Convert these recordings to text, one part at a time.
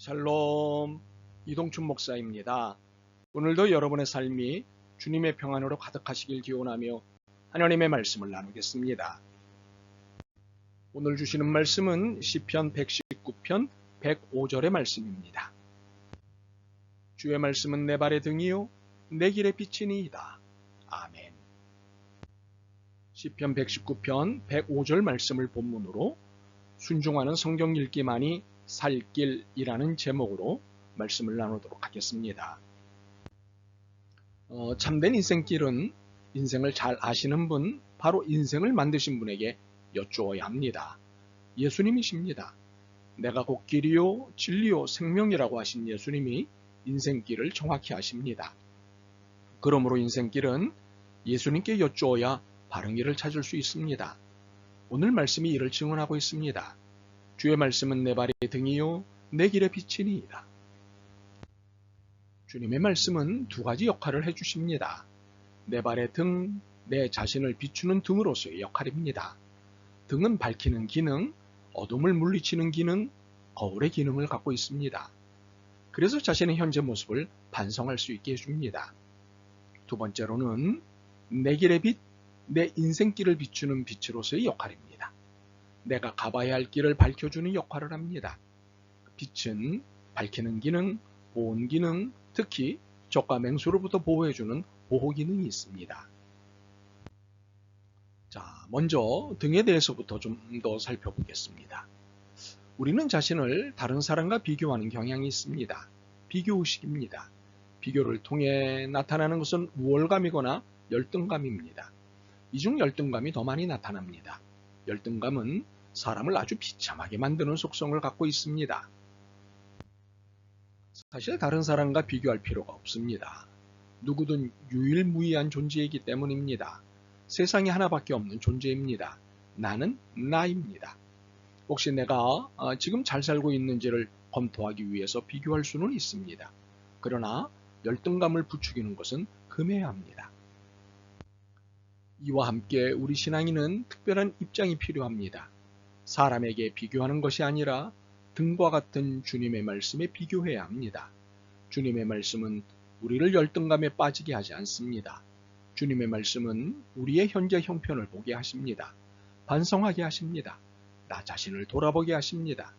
샬롬, 이동춘 목사입니다. 오늘도 여러분의 삶이 주님의 평안으로 가득하시길 기원하며 하나님의 말씀을 나누겠습니다. 오늘 주시는 말씀은 시편 119편 105절의 말씀입니다. 주의 말씀은 내 발의 등이요 내 길의 빛이니이다. 아멘. 시편 119편 105절 말씀을 본문으로 순종하는 성경 읽기만이 살 길이라는 제목으로 말씀을 나누도록 하겠습니다. 참된 인생길은 인생을 잘 아시는 분, 바로 인생을 만드신 분에게 여쭈어야 합니다. 예수님이십니다. 내가 곧 길이요 진리요 생명이라고 하신 예수님이 인생길을 정확히 아십니다. 그러므로 인생길은 예수님께 여쭈어야 바른 길을 찾을 수 있습니다. 오늘 말씀이 이를 증언하고 있습니다. 주의 말씀은 내 발의 등이요 내 길의 빛이니이다. 주님의 말씀은 두 가지 역할을 해주십니다. 내 발의 등, 내 자신을 비추는 등으로서의 역할입니다. 등은 밝히는 기능, 어둠을 물리치는 기능, 거울의 기능을 갖고 있습니다. 그래서 자신의 현재 모습을 반성할 수 있게 해줍니다. 두 번째로는 내 길의 빛, 내 인생길을 비추는 빛으로서의 역할입니다. 내가 가봐야 할 길을 밝혀주는 역할을 합니다. 빛은 밝히는 기능, 보온 기능, 특히 적과 맹수로부터 보호해주는 보호 기능이 있습니다. 자, 먼저 등에 대해서부터 좀 더 살펴보겠습니다. 우리는 자신을 다른 사람과 비교하는 경향이 있습니다. 비교의식입니다. 비교를 통해 나타나는 것은 우월감이거나 열등감입니다. 이 중 열등감이 더 많이 나타납니다. 열등감은 사람을 아주 비참하게 만드는 속성을 갖고 있습니다. 사실 다른 사람과 비교할 필요가 없습니다. 누구든 유일무이한 존재이기 때문입니다. 세상에 하나밖에 없는 존재입니다. 나는 나입니다. 혹시 내가 지금 잘 살고 있는지를 검토하기 위해서 비교할 수는 있습니다. 그러나 열등감을 부추기는 것은 금해야 합니다. 이와 함께 우리 신앙인은 특별한 입장이 필요합니다. 사람에게 비교하는 것이 아니라 등과 같은 주님의 말씀에 비교해야 합니다. 주님의 말씀은 우리를 열등감에 빠지게 하지 않습니다. 주님의 말씀은 우리의 현재 형편을 보게 하십니다. 반성하게 하십니다. 나 자신을 돌아보게 하십니다.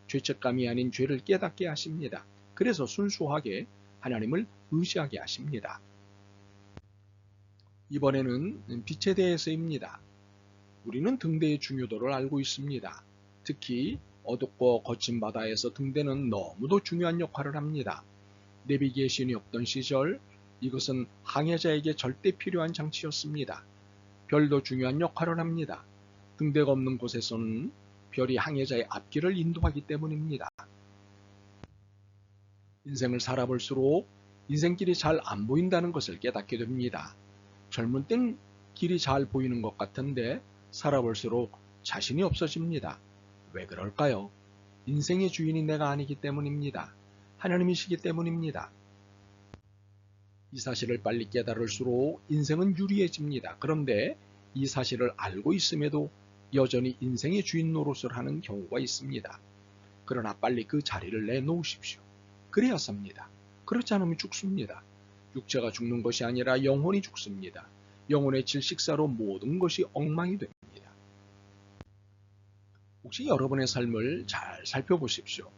죄책감이 아닌 죄를 깨닫게 하십니다. 그래서 순수하게 하나님을 의지하게 하십니다. 이번에는 빛에 대해서입니다. 우리는 등대의 중요도를 알고 있습니다. 특히 어둡고 거친 바다에서 등대는 너무도 중요한 역할을 합니다. 내비게이션이 없던 시절 이것은 항해자에게 절대 필요한 장치였습니다. 별도 중요한 역할을 합니다. 등대가 없는 곳에서는 별이 항해자의 앞길을 인도하기 때문입니다. 인생을 살아볼수록 인생길이 잘 안 보인다는 것을 깨닫게 됩니다. 젊은 땐 길이 잘 보이는 것 같은데 살아볼수록 자신이 없어집니다. 왜 그럴까요? 인생의 주인이 내가 아니기 때문입니다. 하나님이시기 때문입니다. 이 사실을 빨리 깨달을수록 인생은 유리해집니다. 그런데 이 사실을 알고 있음에도 여전히 인생의 주인 노릇을 하는 경우가 있습니다. 그러나 빨리 그 자리를 내놓으십시오. 그래야 삽니다. 그렇지 않으면 죽습니다. 육체가 죽는 것이 아니라 영혼이 죽습니다. 영혼의 질식사로 모든 것이 엉망이 됩니다. 혹시 여러분의 삶을 잘 살펴보십시오.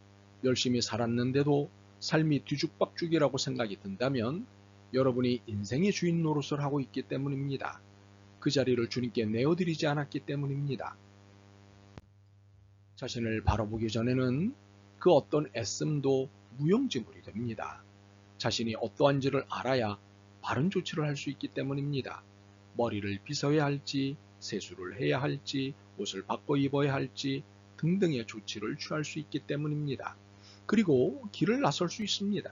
열심히 살았는데도 삶이 뒤죽박죽이라고 생각이 든다면 여러분이 인생의 주인 노릇을 하고 있기 때문입니다. 그 자리를 주님께 내어드리지 않았기 때문입니다. 자신을 바라보기 전에는 그 어떤 애씀도 무용지물이 됩니다. 자신이 어떠한지를 알아야 바른 조치를 할 수 있기 때문입니다. 머리를 빗어야 할지, 세수를 해야 할지, 옷을 바꿔 입어야 할지 등등의 조치를 취할 수 있기 때문입니다. 그리고 길을 나설 수 있습니다.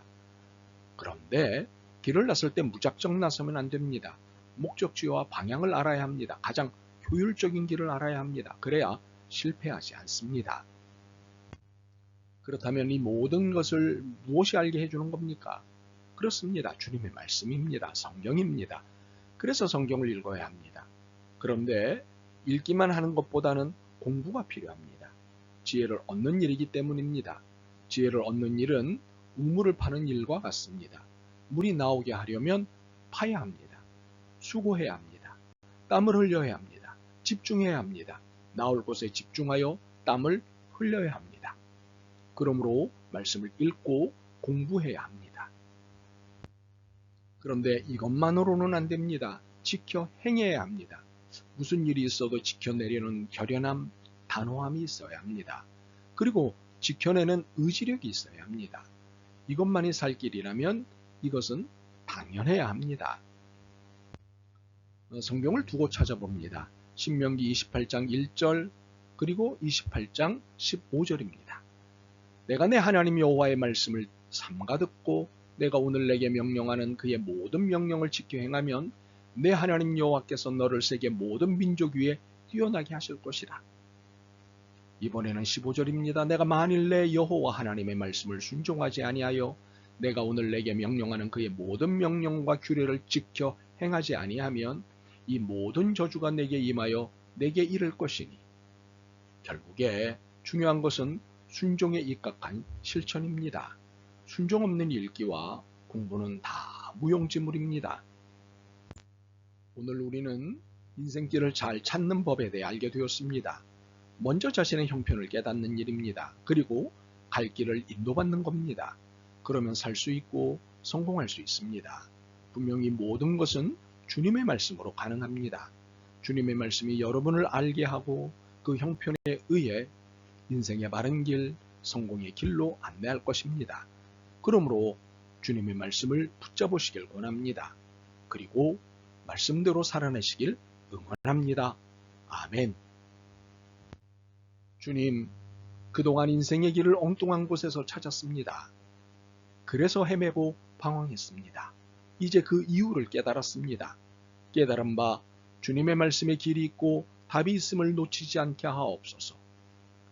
그런데 길을 나설 때 무작정 나서면 안 됩니다. 목적지와 방향을 알아야 합니다. 가장 효율적인 길을 알아야 합니다. 그래야 실패하지 않습니다. 그렇다면 이 모든 것을 무엇이 알게 해주는 겁니까? 그렇습니다. 주님의 말씀입니다. 성경입니다. 그래서 성경을 읽어야 합니다. 그런데 읽기만 하는 것보다는 공부가 필요합니다. 지혜를 얻는 일이기 때문입니다. 지혜를 얻는 일은 우물을 파는 일과 같습니다. 물이 나오게 하려면 파야 합니다. 수고해야 합니다. 땀을 흘려야 합니다. 집중해야 합니다. 나올 곳에 집중하여 땀을 흘려야 합니다. 그러므로 말씀을 읽고 공부해야 합니다. 그런데 이것만으로는 안 됩니다. 지켜 행해야 합니다. 무슨 일이 있어도 지켜내려는 결연함, 단호함이 있어야 합니다. 그리고 지켜내는 의지력이 있어야 합니다. 이것만이 살 길이라면 이것은 당연해야 합니다. 성경을 두고 찾아봅니다. 신명기 28장 1절 그리고 28장 15절입니다. 내가 내 하나님 여호와의 말씀을 삼가 듣고 내가 오늘 내게 명령하는 그의 모든 명령을 지켜 행하면 내 하나님 여호와께서 너를 세계 모든 민족 위에 뛰어나게 하실 것이라. 이번에는 15절입니다. 내가 만일 내 여호와 하나님의 말씀을 순종하지 아니하여 내가 오늘 내게 명령하는 그의 모든 명령과 규례를 지켜 행하지 아니하면 이 모든 저주가 내게 임하여 내게 이를 것이니. 결국에 중요한 것은 순종에 입각한 실천입니다. 순종 없는 읽기와 공부는 다 무용지물입니다. 오늘 우리는 인생길을 잘 찾는 법에 대해 알게 되었습니다. 먼저 자신의 형편을 깨닫는 일입니다. 그리고 갈 길을 인도받는 겁니다. 그러면 살 수 있고 성공할 수 있습니다. 분명히 모든 것은 주님의 말씀으로 가능합니다. 주님의 말씀이 여러분을 알게 하고 그 형편에 의해 인생의 바른 길, 성공의 길로 안내할 것입니다. 그러므로 주님의 말씀을 붙잡으시길 권합니다. 그리고 말씀대로 살아내시길 응원합니다. 아멘. 주님, 그동안 인생의 길을 엉뚱한 곳에서 찾았습니다. 그래서 헤매고 방황했습니다. 이제 그 이유를 깨달았습니다. 깨달은 바 주님의 말씀에 길이 있고 답이 있음을 놓치지 않게 하옵소서.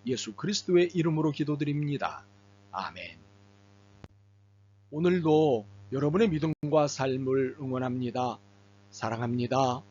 예수 그리스도의 이름으로 기도드립니다. 아멘. 오늘도 여러분의 믿음과 삶을 응원합니다. 사랑합니다.